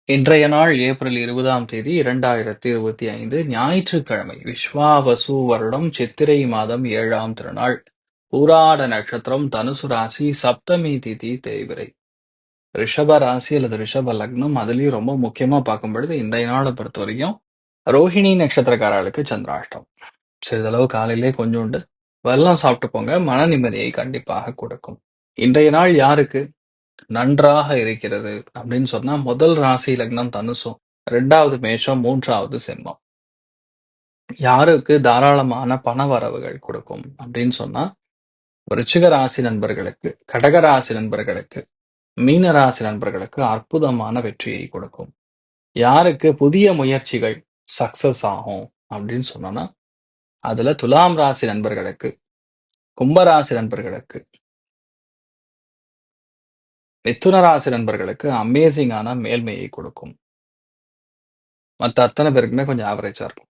இன்றைய நாள் ஏப்ரல் 20ஆம் தேதி 2025 ஞாயிற்றுக்கிழமை. விஸ்வாவசு வருடம் சித்திரை மாதம் 7ஆம் திருநாள். பூராட நட்சத்திரம், தனுசு ராசி, சப்தமி திதி தேய்பிறை. ரிஷப ராசி அல்லது ரிஷப லக்னம். அதுலயும் ரொம்ப முக்கியமா பார்க்கும் பொழுது இன்றைய நாளை பொறுத்த வரைக்கும் ரோஹிணி நட்சத்திரக்காரர்களுக்கு சந்திராஷ்டம். சிறிதளவு காலையிலே கொஞ்சோண்டு வெல்லம் சாப்பிட்டு போங்க, மன நிம்மதியை கண்டிப்பாக கொடுக்கும். இன்றைய நாள் யாருக்கு நன்றாக இருக்கிறது அப்படின்னு சொன்னா, முதல் ராசி லக்னம் தனுசும், 2வது மேஷம், 3வது சிம்மம். யாருக்கு தாராளமான பண வரவுகள் கொடுக்கும் அப்படின்னு சொன்னா, விருச்சிக ராசி நண்பர்களுக்கு, கடக ராசி நண்பர்களுக்கு, மீன ராசி நண்பர்களுக்கு அற்புதமான வெற்றியை கொடுக்கும். யாருக்கு புதிய முயற்சிகள் சக்சஸ் ஆகும் அப்படின்னு சொன்னோம்னா, அதுல துலாம் ராசி நண்பர்களுக்கு, கும்பராசி நண்பர்களுக்கு, மிதுன ராசி நண்பர்களுக்கு அமேசிங்கான மேல்மையை கொடுக்கும். மற்ற அத்தனை பேருக்குமே கொஞ்சம் ஆவரேஜா இருக்கும்.